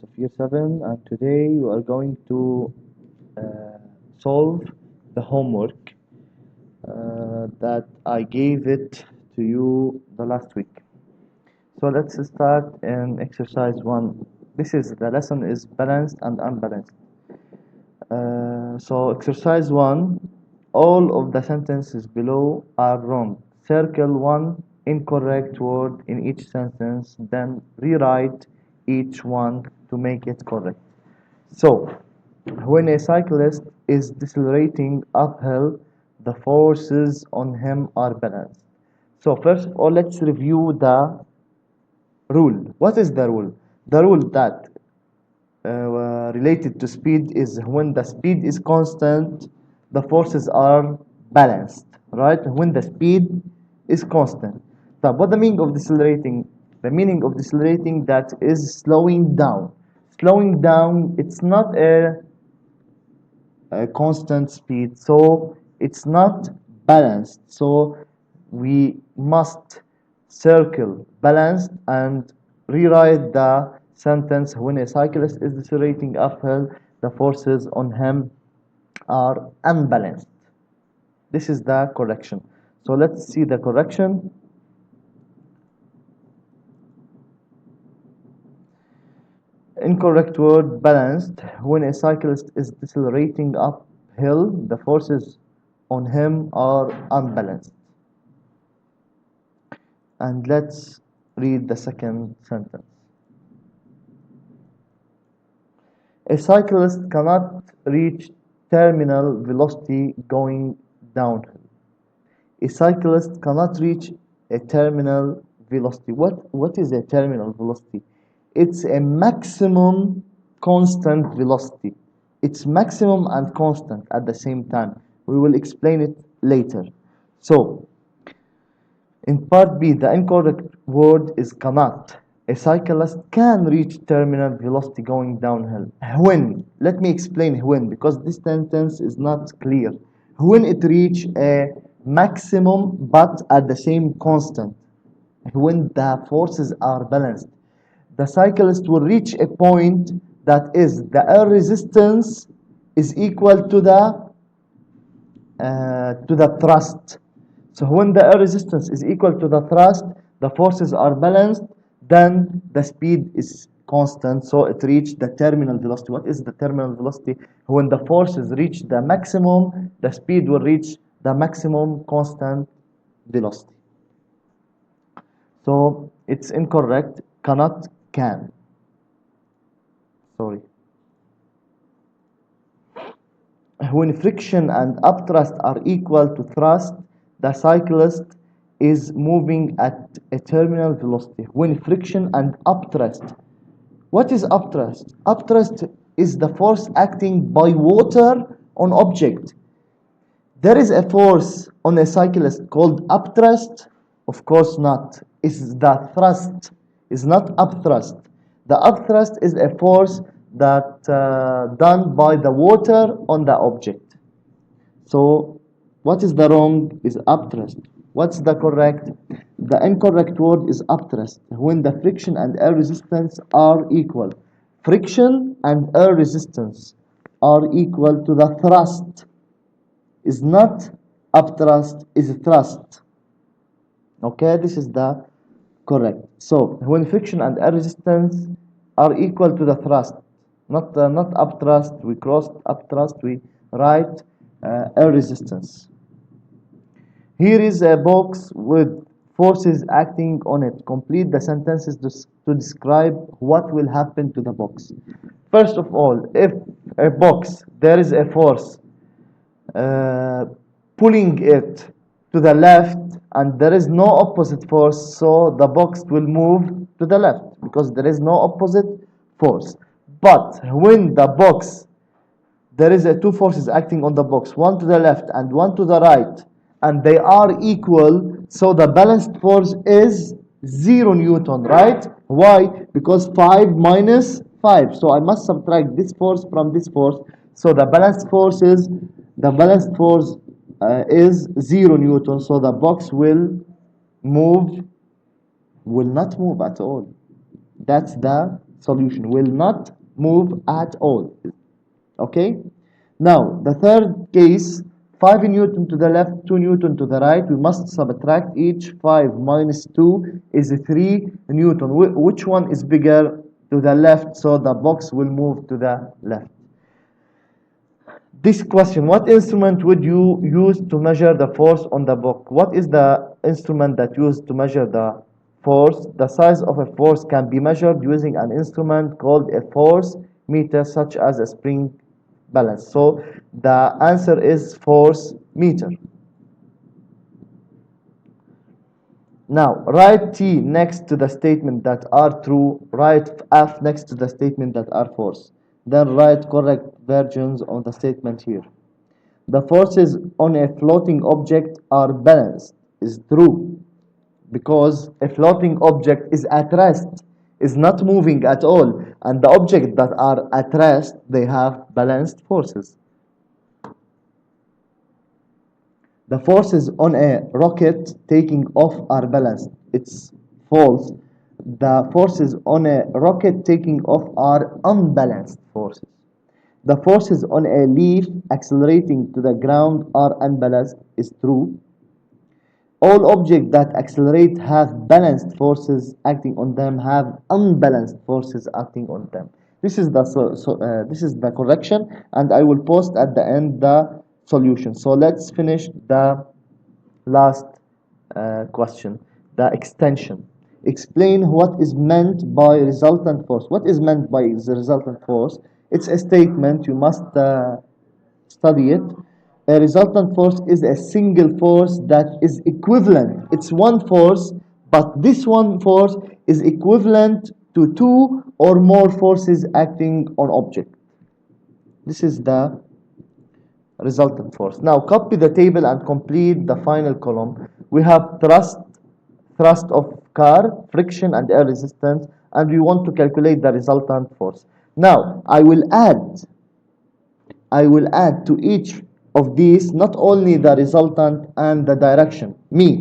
of year 7, and today we are going to solve the homework that I gave it to you the last week. So let's start in exercise 1. This is the lesson is balanced and unbalanced. So exercise 1, all of the sentences below are wrong. Circle one incorrect word in each sentence, then rewrite each one to make it correct. So, when a cyclist is decelerating uphill, the forces on him are balanced. So, first of all, let's review the rule. What is the rule? The rule that related to speed is when the speed is constant, the forces are balanced, right? When the speed is constant. So, what the meaning of decelerating? The meaning of decelerating that is slowing down. Slowing down, it's not a constant speed, so it's not balanced. So we must circle balanced and rewrite the sentence when a cyclist is decelerating uphill, the forces on him are unbalanced. This is the correction. So let's see the correction. Incorrect word balanced. When a cyclist is decelerating uphill, the forces on him are unbalanced. And let's read the second sentence. A cyclist cannot reach terminal velocity going downhill. A cyclist cannot reach a terminal velocity. What is a terminal velocity? It's a maximum constant velocity. It's maximum and constant at the same time. We will explain it later. So, in part B, the incorrect word is cannot. A cyclist can reach terminal velocity going downhill. When? Let me explain when, because this sentence is not clear. When it reach a maximum but at the same constant. When the forces are balanced. The cyclist will reach a point that is the air resistance is equal to the thrust. So when the air resistance is equal to the thrust, the forces are balanced, then the speed is constant, so it reached the terminal velocity. What is the terminal velocity? When the forces reach the maximum, the speed will reach the maximum constant velocity. So it's incorrect. Cannot, can. Sorry. When friction and upthrust are equal to thrust, the cyclist is moving at a terminal velocity. When friction and upthrust. What is upthrust? Upthrust is the force acting by water on object. There is a force on a cyclist called upthrust? Of course not. It's the thrust. It's not upthrust. The upthrust is a force that done by the water on the object. So what is the wrong is upthrust. What's the correct? The incorrect word is upthrust. When the friction and air resistance are equal. Friction and air resistance are equal to the thrust. Is not upthrust, is thrust. Okay, this is the correct. So when friction and air resistance are equal to the thrust, not upthrust, we crossed upthrust, we write air resistance. Here is a box with forces acting on it. Complete the sentences to describe what will happen to the box. First of all, if a box, there is a force pulling it to the left and there is no opposite force, so the box will move to the left because there is no opposite force. But when the box, there is two forces acting on the box, one to the left and one to the right, and they are equal, so the balanced force is 0 Newton, right? Why? Because 5 minus 5, so I must subtract this force from this force, so the balanced force is 0 Newton, so the box will not move at all. That's the solution, will not move at all. Okay? Now, the third case, 5 Newton to the left, 2 Newton to the right. We must subtract each. 5 minus 2 is 3 Newton. Which one is bigger? To the left, so the box will move to the left. This question, what instrument would you use to measure the force on the book? What is the instrument that used to measure the force? The size of a force can be measured using an instrument called a force meter, such as a spring balance. So the answer is force meter. Now, write T next to the statement that are true, write F next to the statement that are false. Then write correct versions of the statement here. The forces on a floating object are balanced is true, because a floating object is at rest, is not moving at all, and the objects that are at rest, they have balanced forces. The forces on a rocket taking off are balanced. It's false. The forces on a rocket taking off are unbalanced forces. The forces on a leaf accelerating to the ground are unbalanced is true. All objects that accelerate have balanced forces acting on them, have unbalanced forces acting on them. This is the correction, and I will post at the end the solution. So let's finish the last question, the extension. Explain what is meant by resultant force. What is meant by the resultant force? It's a statement. You must study it. A resultant force is a single force that is equivalent. It's one force, but this one force is equivalent to two or more forces acting on object. This is the resultant force. Now copy the table and complete the final column. We have thrust of car, friction, and air resistance, and we want to calculate the resultant force. Now I will add to each of these not only the resultant and the direction. Me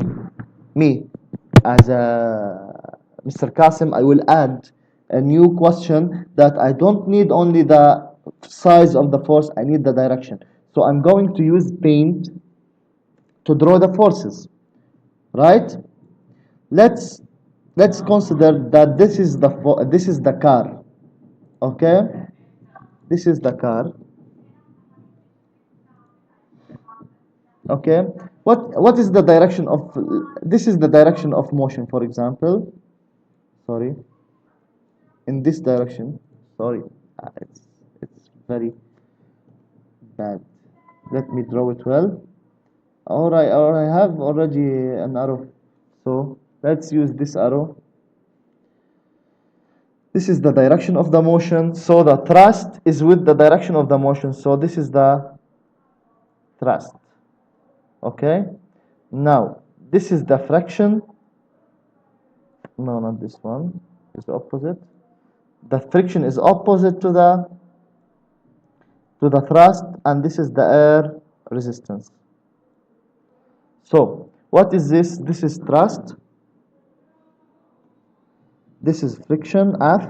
as Mr. Kassem, I will add a new question that I don't need only the size of the force, I need the direction. So I'm going to use paint to draw the forces, right? Let's consider that this is the car, okay? This is the car. Okay, what is the direction of, this is the direction of motion, for example, sorry, in this direction, sorry, it's very bad, let me draw it well. All right, I have already an arrow, so let's use this arrow. This is the direction of the motion, so the thrust is with the direction of the motion, so this is the thrust. Okay, now this is the friction. No, not this one. It's the opposite. The friction is opposite to the thrust, and this is the air resistance. So what is this? This is thrust. This is friction F.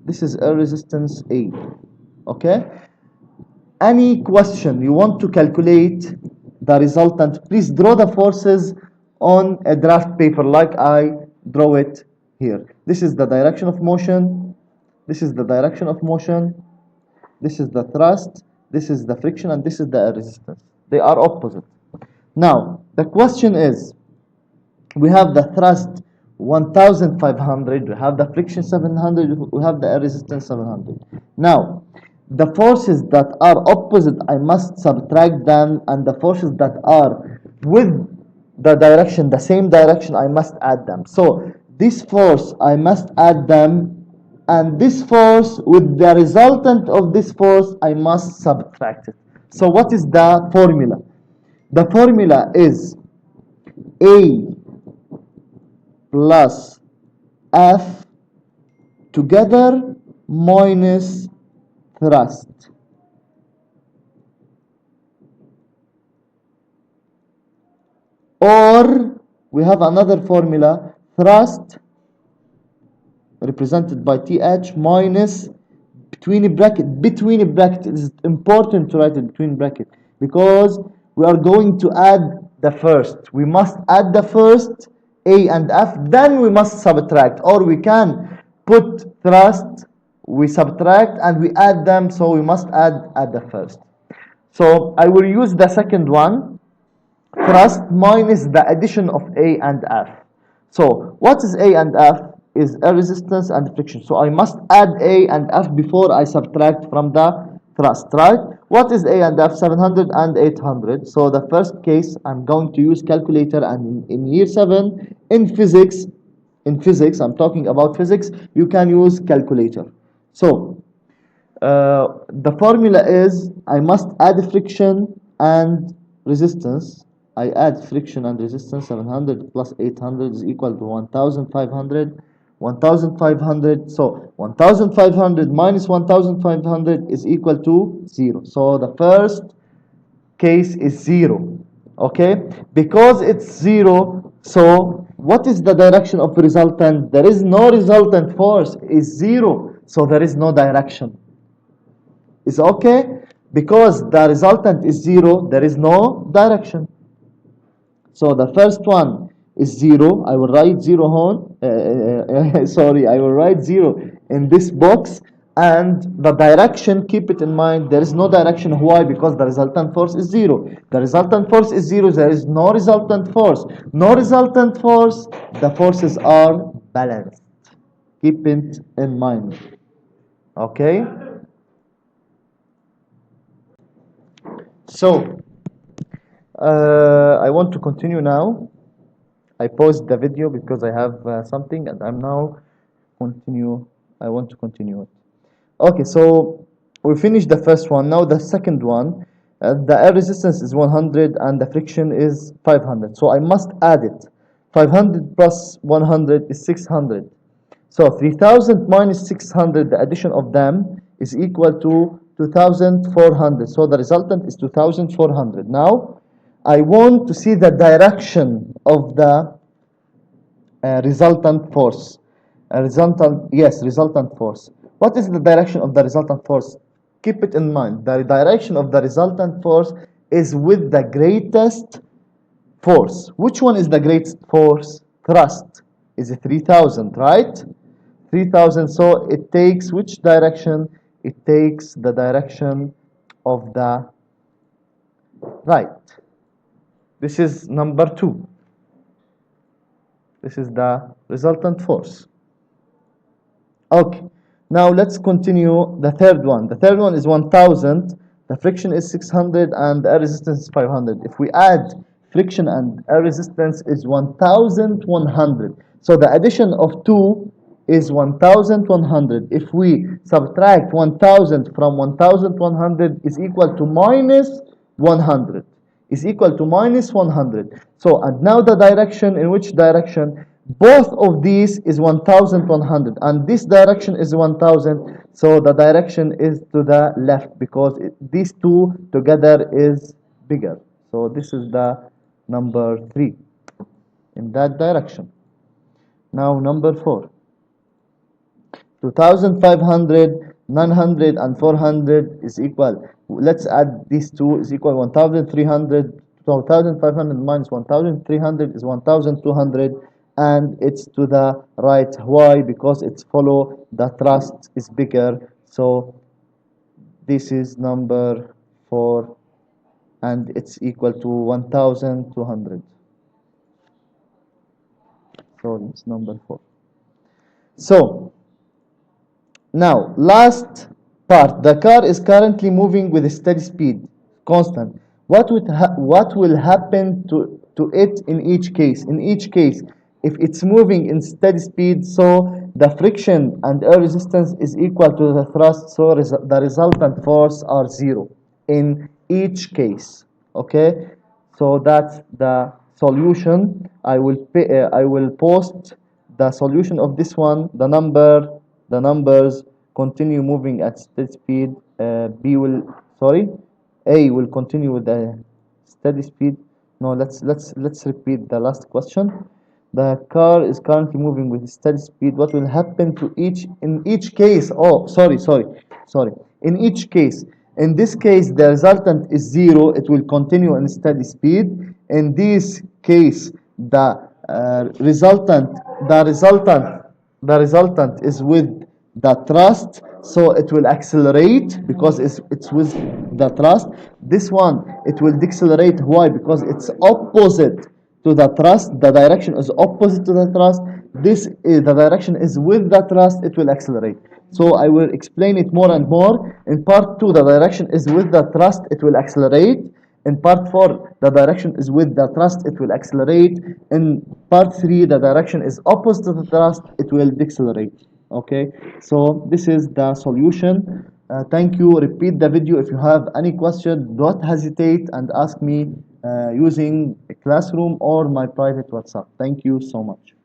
This is air resistance A. Okay. Any question you want to calculate the resultant, please draw the forces on a draft paper like I draw it here. This is the direction of motion. This is the direction of motion. This is the thrust. This is the friction, and this is the air resistance. They are opposite. Now, the question is, we have the thrust 1500, we have the friction 700, we have the air resistance 700. Now, the forces that are opposite, I must subtract them, and the forces that are with the direction, the same direction, I must add them. So this force, I must add them, and this force with the resultant of this force, I must subtract it. So what is the formula? The formula is A plus F together minus thrust. Or we have another formula, thrust represented by th minus between a bracket. It is important to write it between bracket because we are going to add the first. We must add the first a and f, then we must subtract, or we can put thrust, we subtract and we add them, so we must add at the first. So I will use the second one, thrust minus the addition of A and F. So what is A and F? Is a resistance and friction. So I must add A and F before I subtract from the thrust, right? What is A and F? 700 and 800. So the first case, I'm going to use calculator, and in year 7 in physics, I'm talking about physics, you can use calculator. So the formula is I must add friction and resistance. I add friction and resistance. 700 plus 800 is equal to 1500. 1500. So 1500 minus 1500 is equal to 0. So the first case is 0. Okay? Because it's 0, so what is the direction of resultant? There is no resultant force. Is 0. So there is no direction. Is okay? Because the resultant is 0, there is no direction. So the first one is 0. I will write 0 on. Sorry, I will write 0 in this box. And the direction, keep it in mind, there is no direction. Why? Because the resultant force is 0. The resultant force is 0. There is no resultant force. No resultant force. The forces are balanced. Keep it in mind. Okay? So, I want to continue now. I paused the video because I have something, and I'm now continue. I want to continue it. Okay, so we finished the first one. Now the second one, the air resistance is 100 and the friction is 500. So I must add it. 500 plus 100 is 600. So 3000 minus 600, the addition of them is equal to 2400. So the resultant is 2400. Now I want to see the direction of the resultant force. Resultant force. What is the direction of the resultant force? Keep it in mind. The direction of the resultant force is with the greatest force. Which one is the greatest force? Thrust is 3000, right? 3000. So it takes which direction? It takes the direction of the right. This is number 2. This is the resultant force. Okay. Now let's continue the third one. The third one is 1000. The friction is 600 and the air resistance is 500. If we add friction and air resistance is 1100. So the addition of 2 is 1100. If we subtract 1000 from 1100 is equal to minus 100. Is equal to minus 100. So, and now the direction, in which direction? Both of these is 1100 and this direction is 1000. So the direction is to the left because these two together is bigger. So this is the number 3 in that direction. Now number 4. 2500, 900 and 400 is equal. Let's add these two is equal 1300. 2500 minus 1300 is 1200 and it's to the right. Why? Because it's follow the thrust is bigger. So this is number 4 and it's equal to 1200. So it's number 4. So now, last part. The car is currently moving with a steady speed, constant. What will happen to it in each case? In each case, if it's moving in steady speed, so the friction and air resistance is equal to the thrust, so the resultant force are 0 in each case. Okay, so that's the solution. I will post the solution of this one. The numbers continue moving at steady speed. A will continue with the steady speed. No, let's repeat the last question. The car is currently moving with steady speed. What will happen to each in each case? Oh, sorry. In each case, in this case, the resultant is zero. It will continue in steady speed. In this case, resultant, the resultant, the resultant is with the thrust, so it will accelerate because it's with the thrust. This one, it will decelerate. Why? Because it's opposite to the thrust. The direction is opposite to the thrust. This is the direction is with the thrust. It will accelerate. So I will explain it more and more. In part 2, the direction is with the thrust. It will accelerate. In part 4, the direction is with the thrust. It will accelerate. In part 3, the direction is opposite to the thrust. It will decelerate. Okay. So this is the solution. Thank you. Repeat the video. If you have any question, don't hesitate and ask me using a classroom or my private WhatsApp. Thank you so much.